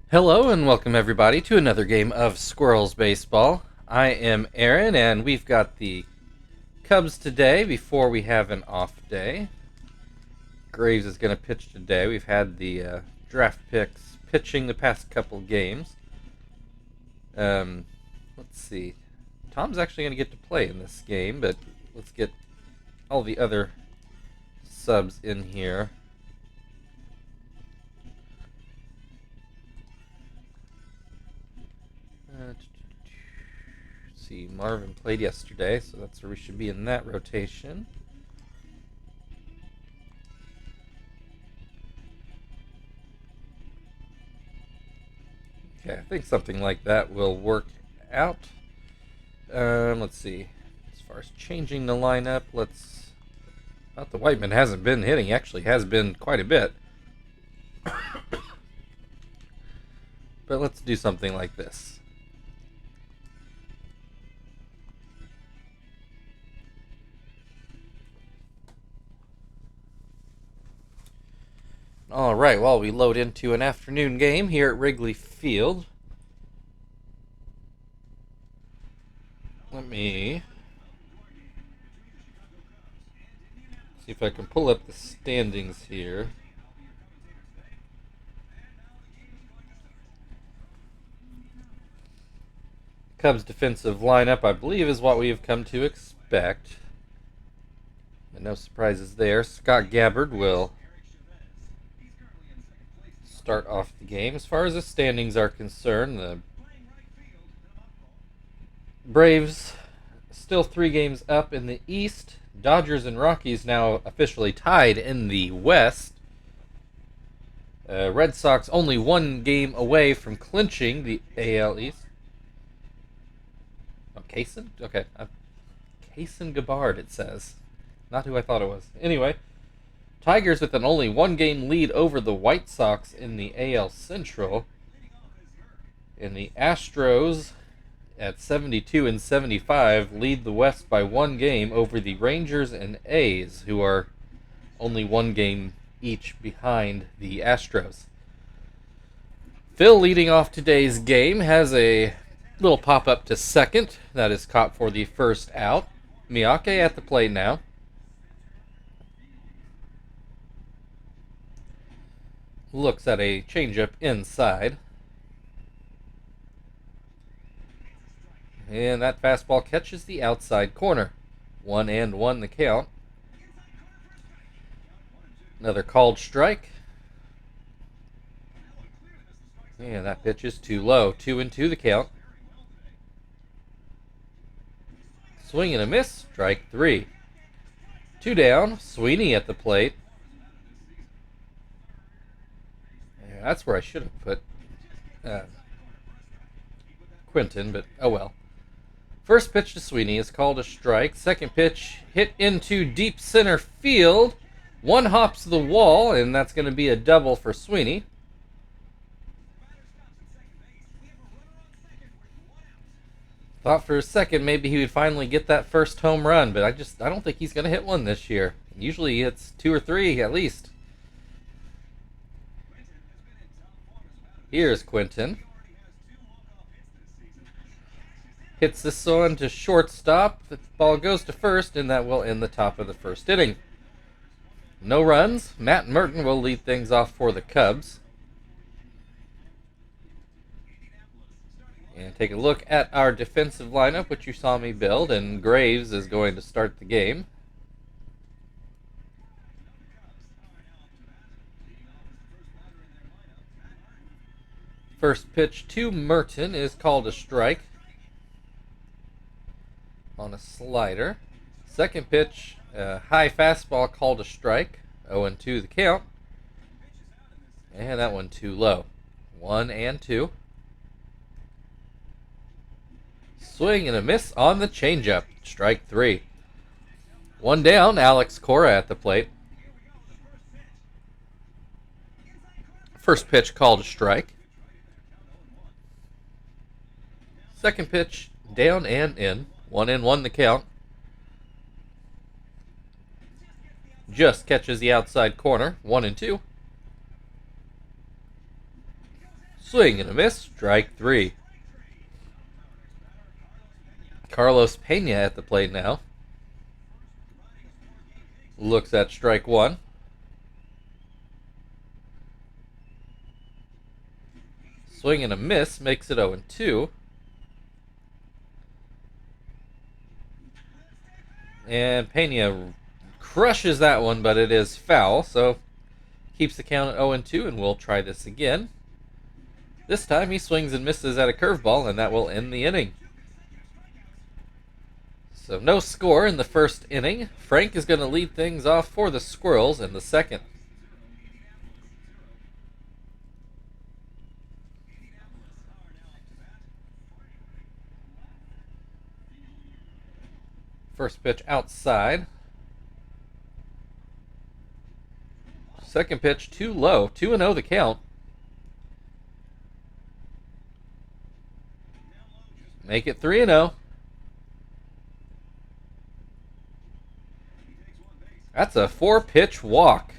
Hello and welcome everybody to another game of Squirrels Baseball. I am Aaron and we've got the Cubs today before we have an off day. Graves is going to pitch today. We've had the draft picks pitching the past couple games. Let's see. Tom's actually going to get to play in this game, but let's get all the other subs in here. See, Marvin played yesterday, so that's where we should be in that rotation. Okay, I think something like that will work out. Let's see. As far as changing the lineup, Not the Whiteman hasn't been hitting, actually has been quite a bit. But let's do something like this. Alright, while we load into an afternoon game here at Wrigley Field, let me see if I can pull up the standings here. Cubs defensive lineup, I believe, is what we have come to expect. And no surprises there. Scott Gabbard will start off the game. As far as the standings are concerned, the Braves still 3 games up in the East. Dodgers and Rockies now officially tied in the West. Red Sox only 1 game away from clinching the AL East. Oh, Kaysen? Okay. Kaysen Gabbard, it says. Not who I thought it was. Anyway, Tigers with an only 1-game lead over the White Sox in the AL Central. And the Astros at 72 and 75 lead the West by 1 game over the Rangers and A's, who are only 1 game each behind the Astros. Phil, leading off today's game, has a little pop-up to second. That is caught for the first out. Miyake at the plate now. Looks at a changeup inside. And that fastball catches the outside corner. 1-1 the count. Another called strike. And that pitch is too low. 2-2 the count. Swing and a miss. Strike 3. 2 down. Sweeney at the plate. Yeah, that's where I should have put Quinton, but oh well. First pitch to Sweeney is called a strike. Second pitch hit into deep center field. 1 hops the wall, and that's going to be a double for Sweeney. Thought for a second maybe he would finally get that first home run, but I don't think he's going to hit one this year. Usually he hits 2 or 3 at least. Here's Quinton. Hits this one to shortstop. The ball goes to first, and that will end the top of the first inning. No runs. Matt Merton will lead things off for the Cubs. And take a look at our defensive lineup, which you saw me build, and Graves is going to start the game. First pitch to Merton is called a strike on a slider. Second pitch, high fastball called a strike. 0-2 the count. And that one too low. 1-2. Swing and a miss on the changeup. Strike 3. 1 down. Alex Cora at the plate. First pitch called a strike. Second pitch down and in. 1-1 the count. Just catches the outside corner. 1-2. Swing and a miss, strike 3. Carlos Pena at the plate now. Looks at strike 1. Swing and a miss, makes it 0-2. And Pena crushes that one, but it is foul, so keeps the count at 0-2, and we'll try this again. This time he swings and misses at a curveball, and that will end the inning. So no score in the first inning. Frank is going to lead things off for the Squirrels in the second. First pitch outside. Second pitch too low. 2-0 the count. Make it 3-0. That's a 4-pitch walk.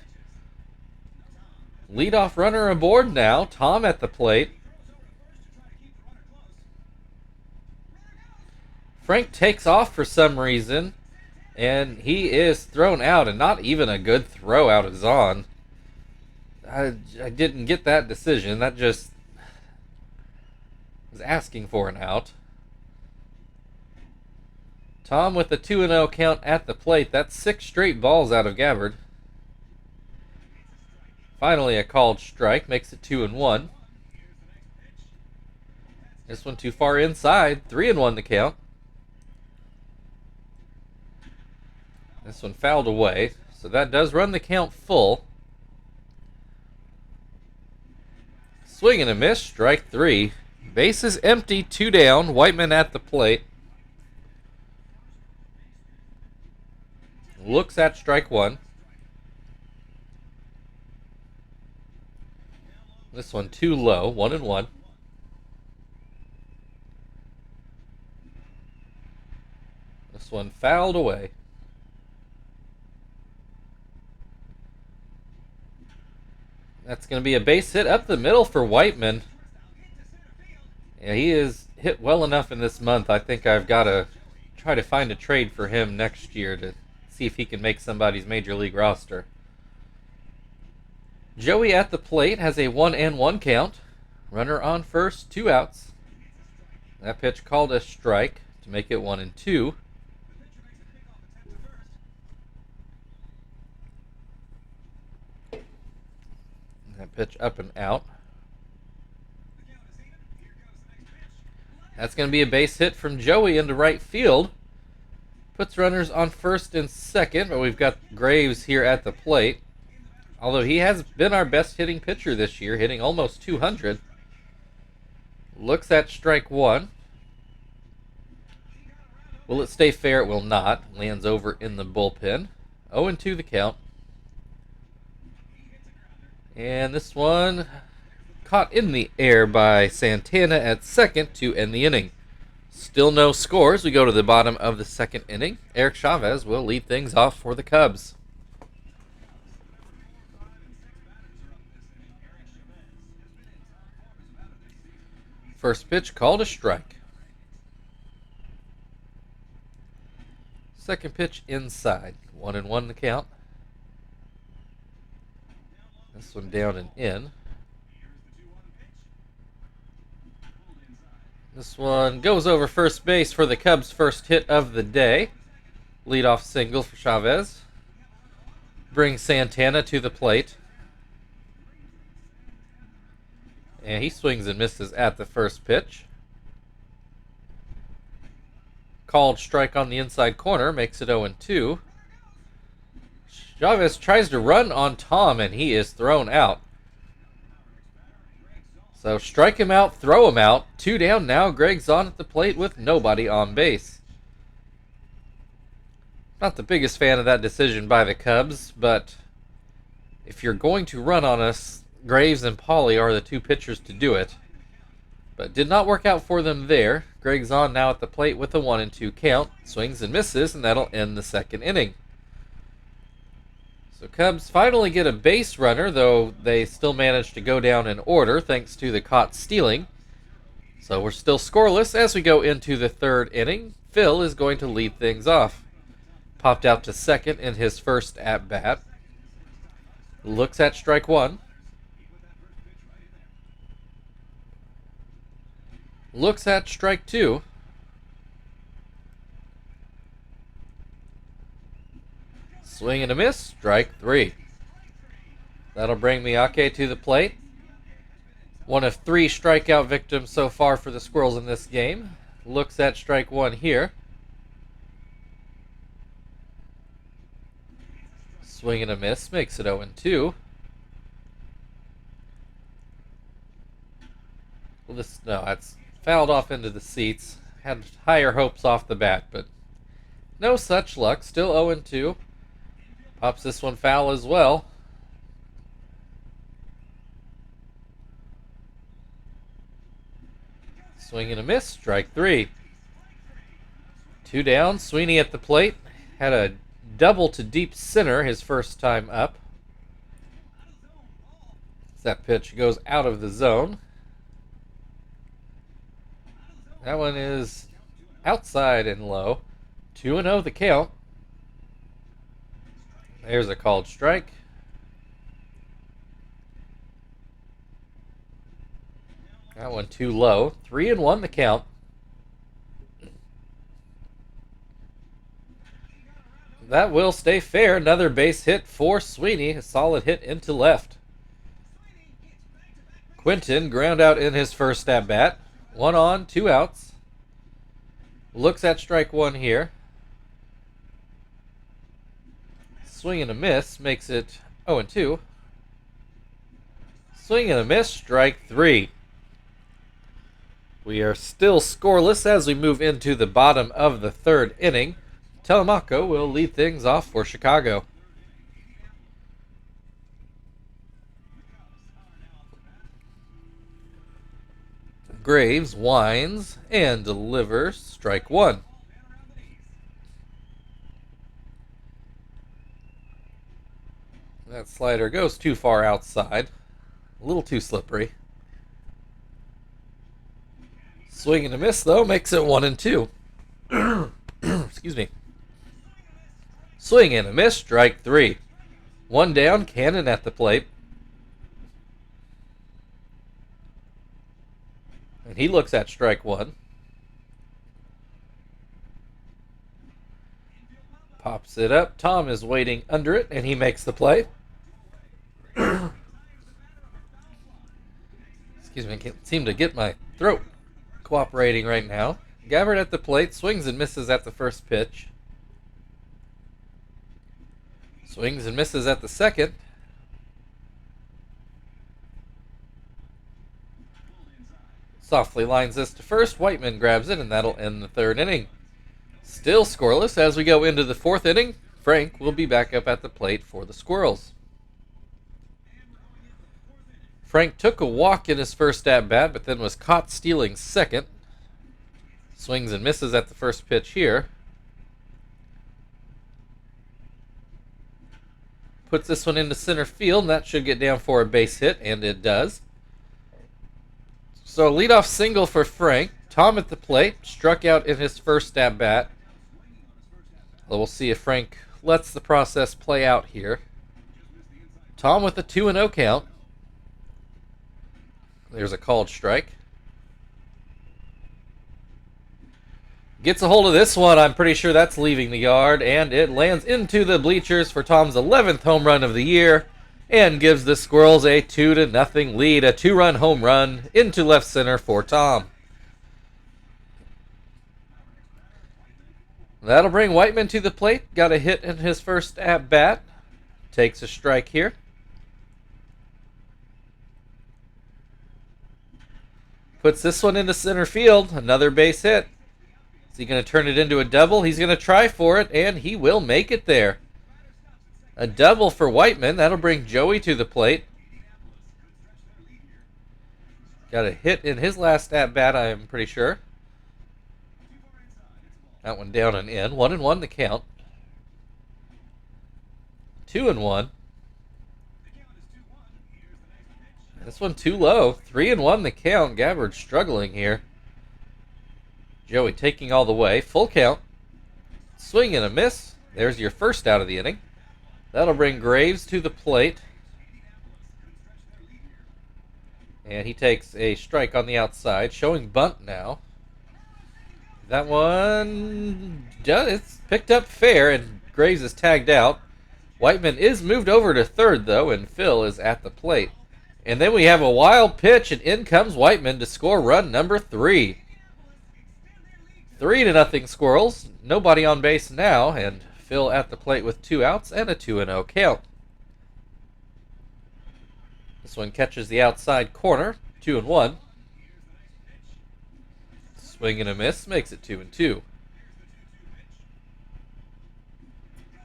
Leadoff runner aboard now. Tom at the plate. Frank takes off for some reason, and he is thrown out, and not even a good throw out is on. I didn't get that decision. That just was asking for an out. Tom with the 2-0 count at the plate. That's 6 straight balls out of Gabbard. Finally a called strike. Makes it 2-1. This one too far inside. 3-1 the count. This one fouled away. So that does run the count full. Swing and a miss. Strike 3. Base is empty. 2 down. Whiteman at the plate. Looks at strike 1. This one too low. 1-1. This one fouled away. That's going to be a base hit up the middle for Whiteman. Yeah, he is hit well enough in this month. I think I've got to try to find a trade for him next year to see if he can make somebody's major league roster. Joey at the plate has a 1-1 count. Runner on first, 2 outs. That pitch called a strike to make it 1-2. That pitch up and out. That's going to be a base hit from Joey into right field. Puts runners on first and second, but we've got Graves here at the plate. Although he has been our best hitting pitcher this year, hitting almost 200. Looks at strike 1. Will it stay fair? It will not. Lands over in the bullpen. 0-2 the count. And this one caught in the air by Santana at second to end the inning. Still no scores. We go to the bottom of the second inning. Eric Chavez will lead things off for the Cubs. First pitch called a strike. Second pitch inside. 1-1 the count. This one down and in. This one goes over first base for the Cubs' first hit of the day. Leadoff single for Chavez. Brings Santana to the plate. And he swings and misses at the first pitch. Called strike on the inside corner, makes it 0-2. Chavez tries to run on Tom, and he is thrown out. So strike him out, throw him out. 2 down now. Greg's on at the plate with nobody on base. Not the biggest fan of that decision by the Cubs, but if you're going to run on us, Graves and Pauly are the 2 pitchers to do it. But did not work out for them there. Greg's on now at the plate with a 1-2 count. Swings and misses, and that'll end the second inning. So Cubs finally get a base runner, though they still manage to go down in order thanks to the caught stealing. So we're still scoreless as we go into the third inning. Phil is going to lead things off. Popped out to second in his first at-bat. Looks at strike one. Looks at strike two. Swing and a miss, strike three. That'll bring Miyake to the plate. One of 3 strikeout victims so far for the Squirrels in this game. Looks at strike one here. Swing and a miss, makes it 0-2. Well, that's fouled off into the seats. Had higher hopes off the bat, but no such luck. Still 0-2. Pops this one foul as well. Swing and a miss, strike three. 2 down, Sweeney at the plate. Had a double to deep center his first time up. That pitch goes out of the zone. That one is outside and low. 2-0 the count. There's a called strike. That one too low. 3-1 the count. That will stay fair. Another base hit for Sweeney. A solid hit into left. Quinton ground out in his first at bat. 1 on, 2 outs. Looks at strike one here. Swing and a miss makes it 0-2. Swing and a miss, strike three. We are still scoreless as we move into the bottom of the third inning. Telemaco will lead things off for Chicago. Graves winds and delivers strike one. That slider goes too far outside. A little too slippery. Swing and a miss, though, makes it 1-2. Excuse me. Swing and a miss, strike three. 1 down, Cannon at the plate. And he looks at strike one. Pops it up. Tom is waiting under it, and he makes the play. Excuse me, I can't seem to get my throat cooperating right now. Gabbard at the plate, swings and misses at the first pitch. Swings and misses at the second. Softly lines this to first. Whiteman grabs it, and that'll end the third inning. Still scoreless as we go into the fourth inning. Frank will be back up at the plate for the Squirrels. Frank took a walk in his first at-bat, but then was caught stealing second. Swings and misses at the first pitch here. Puts this one into center field, and that should get down for a base hit, and it does. So leadoff single for Frank. Tom at the plate, struck out in his first at-bat. We'll see if Frank lets the process play out here. Tom with a 2-0 count. There's a called strike. Gets a hold of this one. I'm pretty sure that's leaving the yard, and it lands into the bleachers for Tom's 11th home run of the year and gives the Squirrels a 2-0 lead. A 2-run home run into left center for Tom. That'll bring Whiteman to the plate. Got a hit in his first at-bat. Takes a strike here. Puts this one into center field. Another base hit. Is he going to turn it into a double? He's going to try for it, and he will make it there. A double for Whiteman. That'll bring Joey to the plate. Got a hit in his last at-bat, I am pretty sure. That one down and in. 1-1 the count. 2-1. This one too low. 3-1 the count. Gabbard struggling here. Joey taking all the way. Full count. Swing and a miss. There's your first out of the inning. That'll bring Graves to the plate. And he takes a strike on the outside, showing bunt now. That one, it's picked up fair, and Graves is tagged out. Whiteman is moved over to third, though, and Phil is at the plate. And then we have a wild pitch, and in comes Whiteman to score run number 3. 3-0 Squirrels. Nobody on base now, and Phil at the plate with 2 outs and a 2-0 count. This one catches the outside corner, 2-1. Swing and a miss makes it 2-2.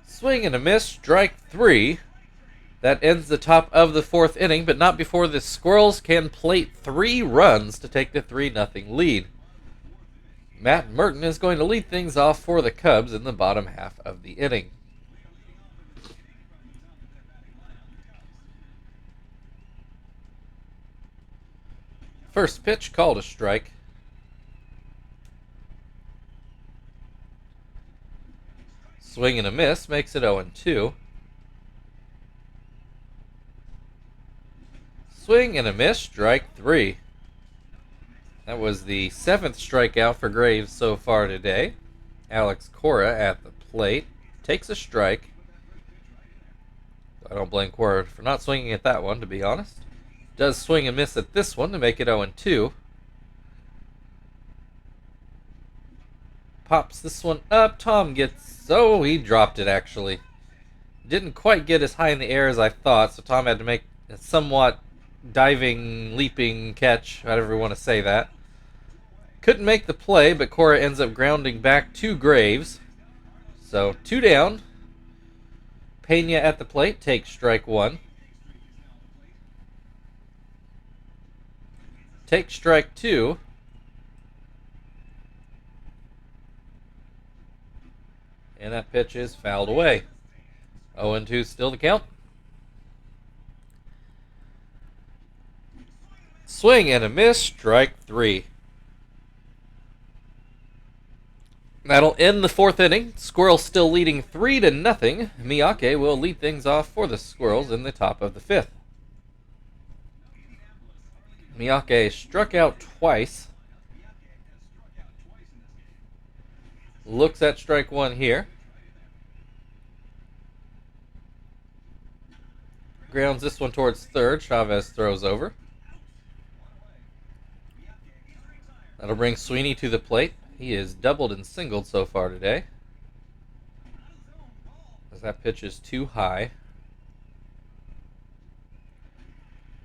Swing and a miss, strike 3. That ends the top of the 4th inning, but not before the Squirrels can plate 3 runs to take the 3-0 lead. Matt Merton is going to lead things off for the Cubs in the bottom half of the inning. First pitch called a strike. Swing and a miss makes it 0-2. Swing and a miss, strike 3. That was the 7th strikeout for Graves so far today. Alex Cora at the plate takes a strike. I don't blame Cora for not swinging at that one, to be honest. Does swing and miss at this one to make it 0-2. Pops this one up. Tom gets... Oh, he dropped it, actually. Didn't quite get as high in the air as I thought, so Tom had to make a somewhat diving, leaping catch, however you want to say that. Couldn't make the play, but Cora ends up grounding back to Graves. So, 2 down. Pena at the plate takes strike 1. Takes strike 2. And that pitch is fouled away. 0-2 still the count. Swing and a miss, strike 3. That'll end the 4th inning. Squirrels still leading 3-0. Miyake will lead things off for the Squirrels in the top of the 5th. Miyake struck out twice. Looks at strike 1 here. Grounds this one towards third. Chavez throws over. That'll bring Sweeney to the plate. He is doubled and singled so far today, as that pitch is too high.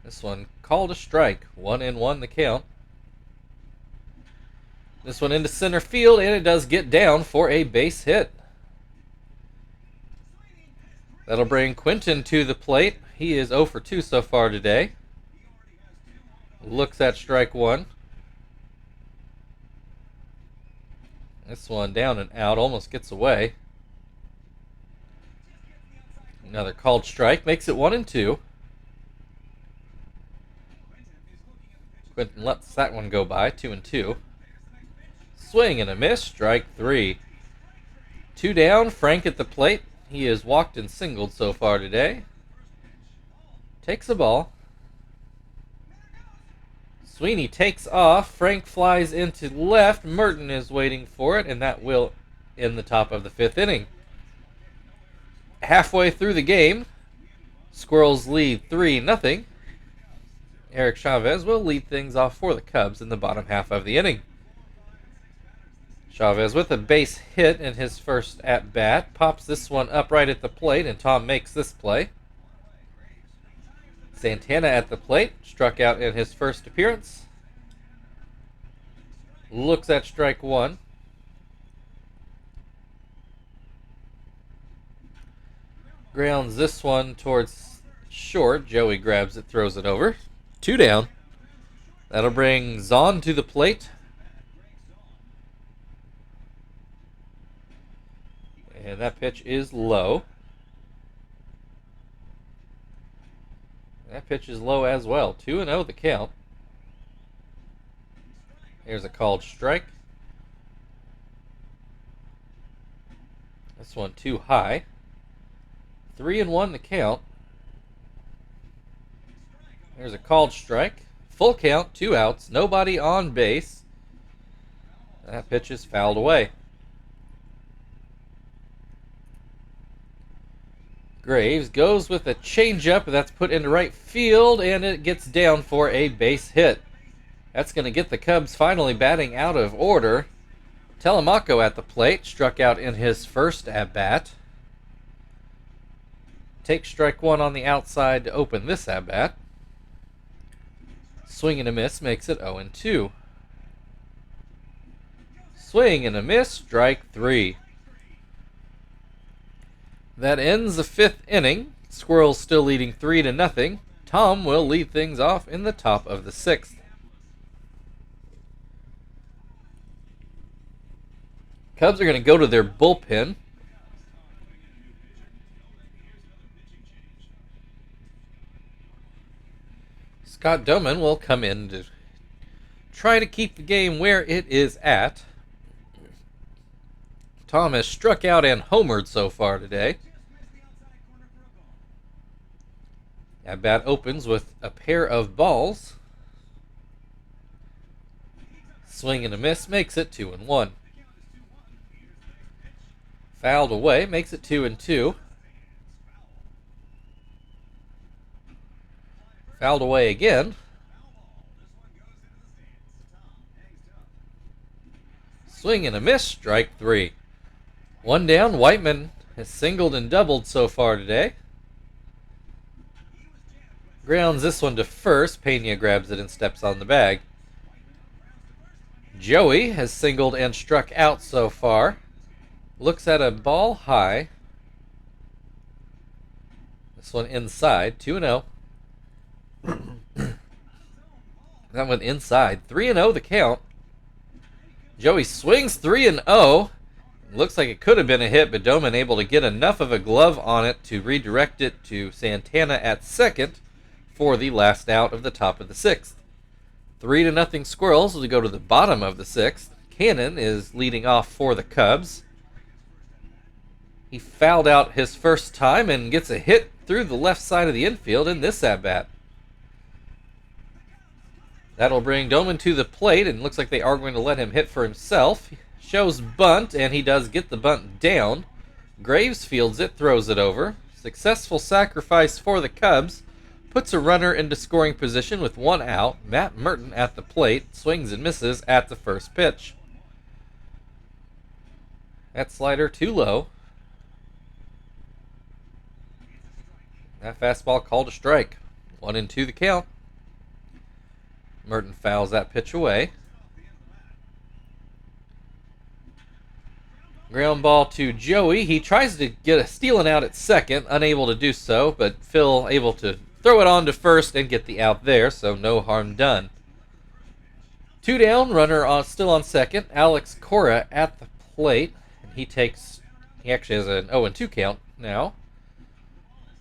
This one called a strike. 1-1 the count. This one into center field, and it does get down for a base hit. That'll bring Quinton to the plate. He is 0 for 2 so far today. Looks at strike 1. This one down and out, almost gets away. Another called strike, makes it 1-2. Quinton lets that one go by, 2-2. Swing and a miss, strike 3. 2 down, Frank at the plate. He is walked and singled so far today. Takes a ball. Sweeney takes off. Frank flies into left. Merton is waiting for it, and that will end the top of the 5th inning. Halfway through the game, Squirrels lead 3-0. Eric Chavez will lead things off for the Cubs in the bottom half of the inning. Chavez with a base hit in his first at-bat. Pops this one up right at the plate, and Tom makes this play. Santana at the plate, struck out in his first appearance. Looks at strike 1. Grounds this one towards short. Joey grabs it, throws it over. 2 down. That'll bring Zahn to the plate. And that pitch is low. That pitch is low as well. 2-0 the count. Here's a called strike. This one too high. 3-1 the count. There's a called strike. Full count, 2 outs, nobody on base. That pitch is fouled away. Graves goes with a changeup that's put into right field, and it gets down for a base hit. That's going to get the Cubs finally batting out of order. Telemaco at the plate, struck out in his first at-bat. Takes strike one on the outside to open this at-bat. Swing and a miss makes it 0-2. Swing and a miss, strike 3. That ends the 5th inning. Squirrels still leading 3-0. Tom will lead things off in the top of the 6th. Cubs are going to go to their bullpen. Scott Doman will come in to try to keep the game where it is at. Tom has struck out and homered so far today. At bat opens with a pair of balls. Swing and a miss makes it 2-1. Fouled away makes it 2-2. Fouled away again. Swing and a miss, strike 3. One down, Whiteman has singled and doubled so far today. Grounds this one to first. Pena grabs it and steps on the bag. Joey has singled and struck out so far. Looks at a ball high. This one inside, 2-0. That one inside, 3-0 the count. Joey swings 3-0. Looks like it could have been a hit, but Doman able to get enough of a glove on it to redirect it to Santana at second for the last out of the top of the 6th. 3-0 Squirrels will go to the bottom of the 6th. Cannon is leading off for the Cubs. He fouled out his first time and gets a hit through the left side of the infield in this at-bat. That'll bring Doman to the plate, and looks like they are going to let him hit for himself. Shows bunt, and he does get the bunt down. Graves fields it, throws it over. Successful sacrifice for the Cubs. Puts a runner into scoring position with 1 out. Matt Merton at the plate, swings and misses at the first pitch. That slider too low. That fastball called a strike. 1-2 the count. Merton fouls that pitch away. Ground ball to Joey. He tries to get a stealing out at second, unable to do so, but Phil able to throw it on to first and get the out there, so no harm done. 2 down, runner still on second. Alex Cora at the plate. And he actually has an 0-2 count now.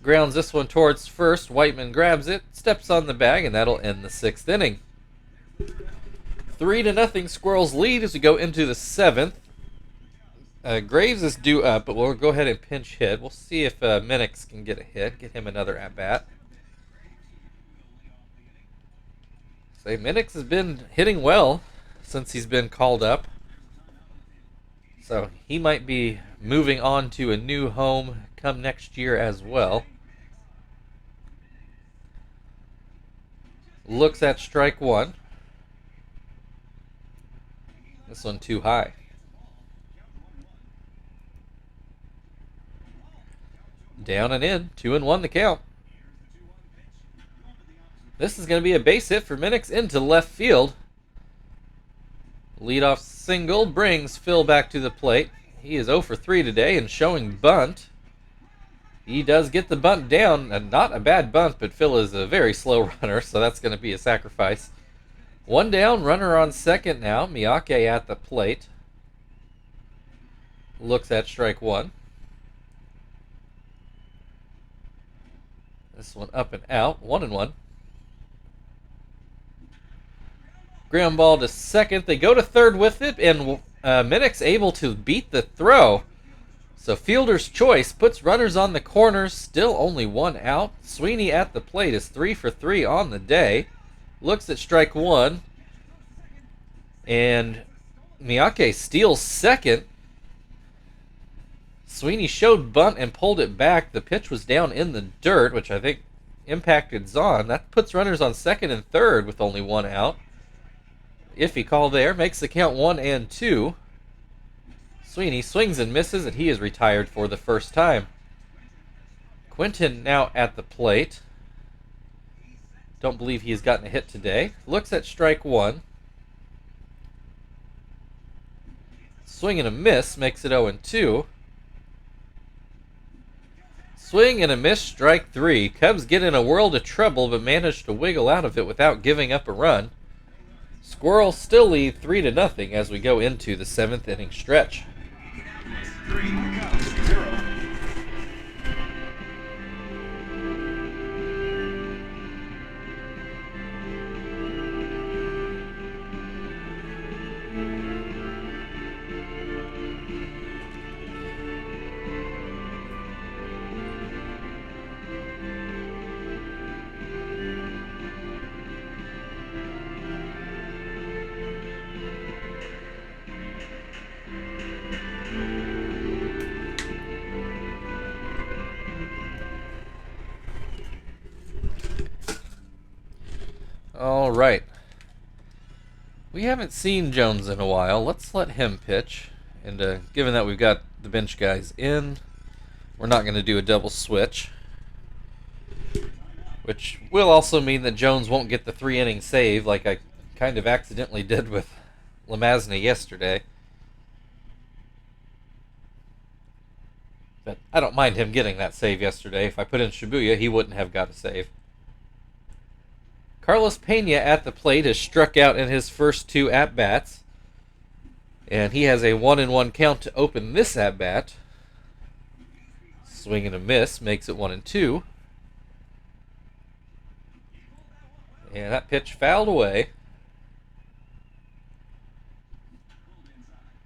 Grounds this one towards first. Whiteman grabs it, steps on the bag, and that'll end the 6th inning. 3-0 Squirrels lead as we go into the 7th. Graves is due up, but we'll go ahead and pinch hit. We'll see if Minix can get a hit, get him another at-bat. Minix has been hitting well since he's been called up. So he might be moving on to a new home come next year as well. Looks at strike 1. This one too high. Down and in, 2-1 the count. This is going to be a base hit for Minix into left field. Leadoff single brings Phil back to the plate. He is 0 for 3 today and showing bunt. He does get the bunt down. Not a bad bunt, but Phil is a very slow runner, so that's going to be a sacrifice. 1 down, runner on second now. Miyake at the plate. Looks at strike 1. This one up and out, 1-1. Ground ball to second. They go to third with it, and Minnick's able to beat the throw. So fielder's choice puts runners on the corners, still only 1 out. Sweeney at the plate is 3 for 3 on the day. Looks at strike 1. And Miyake steals second. Sweeney showed bunt and pulled it back. The pitch was down in the dirt, which I think impacted Zahn. That puts runners on second and third with only 1 out. Iffy call there, makes the count 1-2. Sweeney swings and misses, and he is retired for the first time. Quinton now at the plate. Don't believe he has gotten a hit today. Looks at strike 1. Swing and a miss makes it 0-2. Swing and a miss, strike 3. Cubs get in a world of trouble but manage to wiggle out of it without giving up a run. Squirrels still lead 3-0 as we go into the 7th inning stretch. 3, Cubs 0. All right. We haven't seen Jones in a while. Let's let him pitch. And given that we've got the bench guys in, we're not going to do a double switch. Which will also mean that Jones won't get the 3-inning save like I kind of accidentally did with Lemazny yesterday. But I don't mind him getting that save yesterday. If I put in Shibuya, he wouldn't have got a save. Carlos Pena at the plate has struck out in his first 2 at-bats. And he has a 1-1 count to open this at-bat. Swing and a miss makes it 1-2. And that pitch fouled away.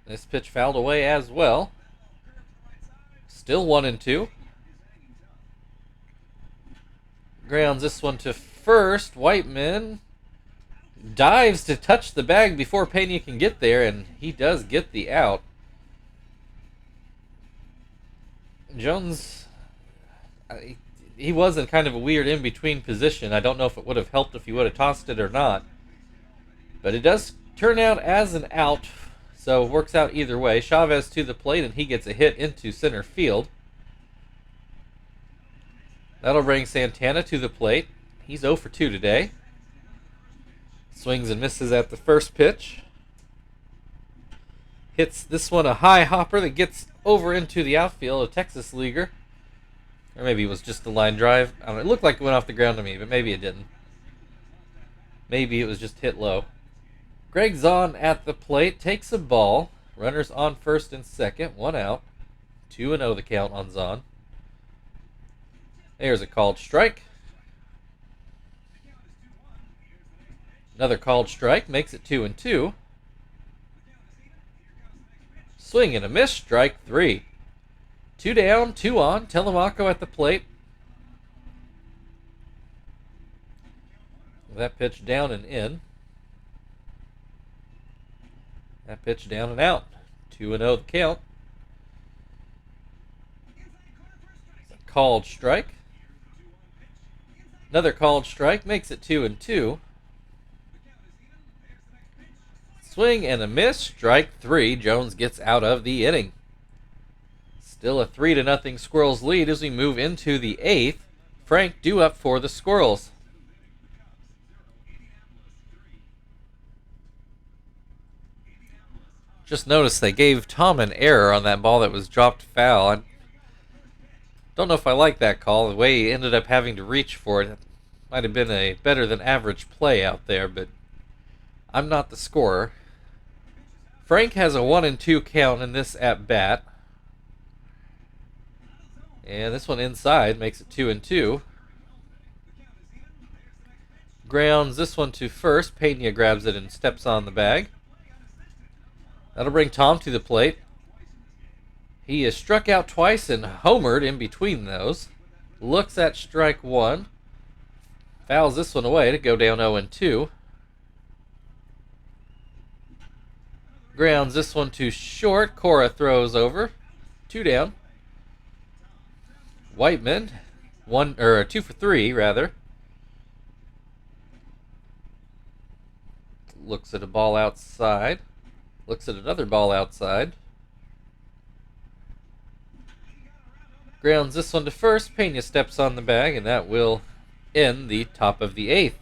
This pitch fouled away as well. Still 1-2. Grounds this one to first. Whiteman dives to touch the bag before Pena can get there, and he does get the out. Jones, he was in kind of a weird in-between position. I don't know if it would have helped if he would have tossed it or not. But it does turn out as an out, so it works out either way. Chavez to the plate, and he gets a hit into center field. That'll bring Santana to the plate. He's 0 for 2 today. Swings and misses at the first pitch. Hits this one a high hopper that gets over into the outfield, a Texas leaguer. Or maybe it was just a line drive. I don't know. It looked like it went off the ground to me, but maybe it didn't. Maybe it was just hit low. Greg Zahn at the plate takes a ball. Runners on first and second, 1 out. 2-0 the count on Zahn. There's a called strike. Another called strike makes it 2-2. Swing and a miss, strike 3. 2 down, 2 on. Telemaco at the plate. That pitch down and in. That pitch down and out. 2-0 the count. Called strike. Another called strike makes it 2-2. Swing and a miss, strike 3. Jones gets out of the inning. Still a 3-0 Squirrels lead as we move into the 8th. Frank due up for the Squirrels. Just noticed they gave Tom an error on that ball that was dropped foul. I don't know if I like that call. The way he ended up having to reach for it might have been a better than average play out there, but I'm not the scorer. Frank has a 1-2 count in this at-bat. And this one inside makes it 2-2. Grounds this one to first. Pena grabs it and steps on the bag. That'll bring Tom to the plate. He is struck out twice and homered in between those. Looks at strike one. Fouls this one away to go down 0-2. Grounds this one to short. Cora throws over. 2 down. Whiteman, 2 for 3 rather. Looks at a ball outside. Looks at another ball outside. Grounds this one to first. Pena steps on the bag, and that will end the top of the 8th.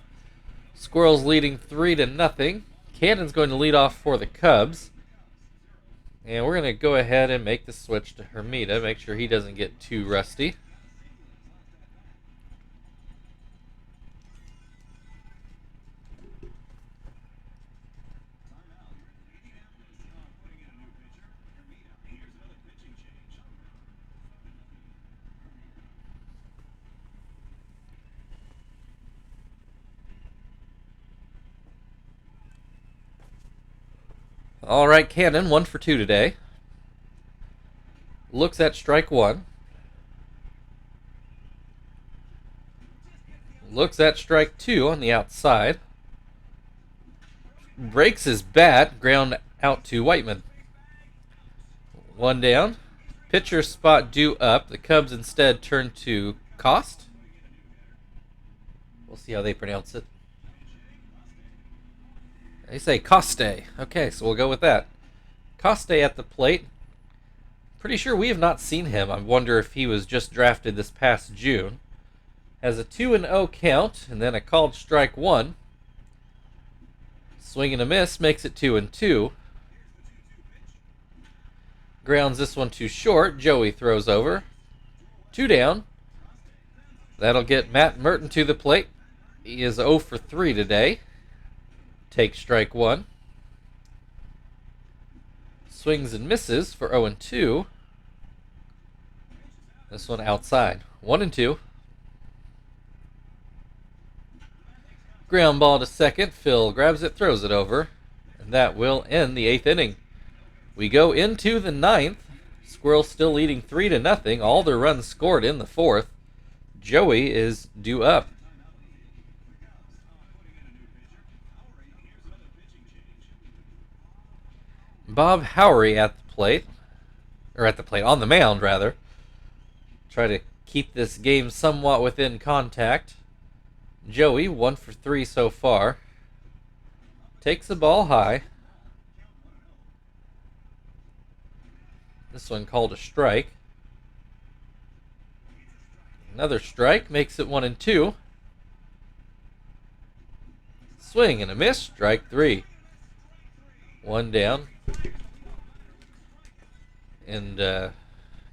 Squirrels leading 3-0. Cannon's going to lead off for the Cubs. And we're going to go ahead and make the switch to Hermida. Make sure he doesn't get too rusty. All right, Cannon, 1 for 2 today. Looks at strike one. Looks at strike two on the outside. Breaks his bat, ground out to Whiteman. 1 down. Pitcher spot due up. The Cubs instead turn to Cost. We'll see how they pronounce it. They say Coste. Okay, so we'll go with that. Coste at the plate. Pretty sure we have not seen him. I wonder if he was just drafted this past June. Has a 2-0 count, and then a called strike one. Swing and a miss makes it 2-2. Grounds this one too short. Joey throws over. 2 down. That'll get Matt Merton to the plate. He is 0 for 3 today. Takes strike one. Swings and misses for 0-2. This one outside. 1-2. Ground ball to second. Phil grabs it, throws it over. And that will end the 8th inning. We go into the 9th. Squirrels still leading 3-0. All their runs scored in the 4th. Joey is due up. Bob Howery at the plate. Or at the plate, on the mound rather. Try to keep this game somewhat within contact. Joey, 1 for 3 so far. Takes the ball high. This one called a strike. Another strike makes it 1-2. Swing and a miss, strike 3. 1 down. And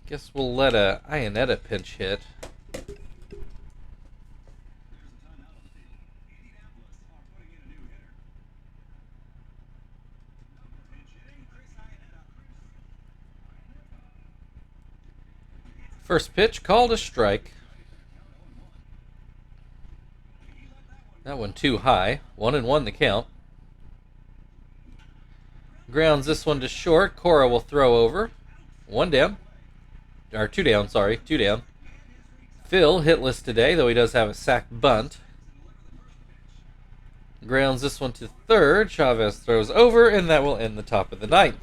guess we'll let a Ionetta pinch hit. First pitch called a strike. That one too high. 1-1 the count. Grounds this one to short. Cora will throw over. 1 down. Or 2 down, sorry. 2 down. Phil hitless today, though he does have a sac bunt. Grounds this one to third. Chavez throws over, and that will end the top of the 9th.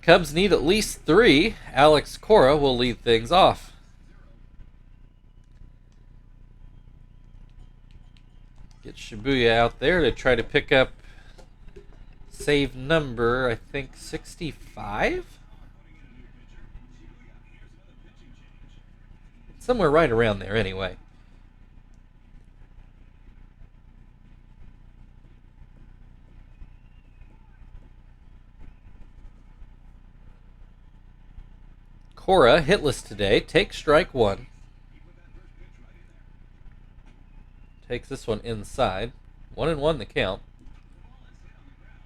Cubs need at least 3. Alex Cora will lead things off. Get Shibuya out there to try to pick up save number, I think, 65? Somewhere right around there, anyway. Cora, hitless today, takes strike one. Takes this one inside. 1-1 the count.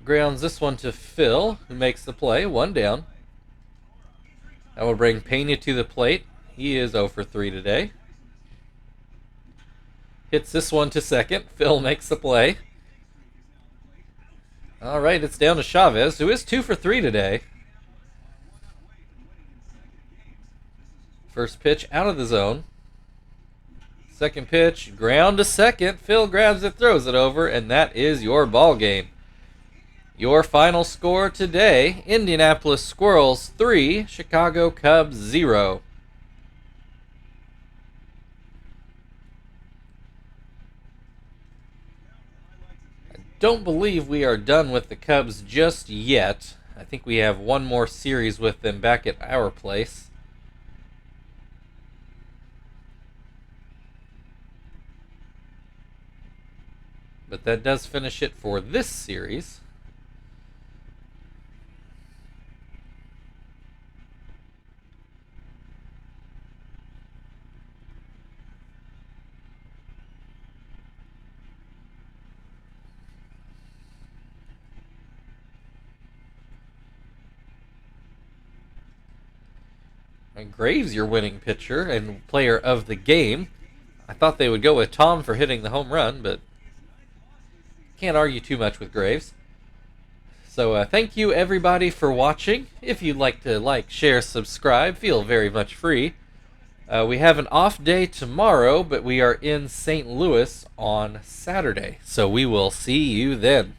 Grounds this one to Phil, who makes the play. 1 down. That will bring Pena to the plate. He is 0 for 3 today. Hits this one to second. Phil makes the play. All right, it's down to Chavez, who is 2 for 3 today. First pitch out of the zone. Second pitch, ground to second. Phil grabs it, throws it over, and that is your ball game. Your final score today, Indianapolis Squirrels 3, Chicago Cubs 0. Don't believe we are done with the Cubs just yet. I think we have one more series with them back at our place. But that does finish it for this series. And Graves, your winning pitcher and player of the game. I thought they would go with Tom for hitting the home run, but can't argue too much with Graves. So thank you everybody for watching. If you'd like to like, share, subscribe, feel very much free. We have an off day tomorrow, but we are in St. Louis on Saturday. So we will see you then.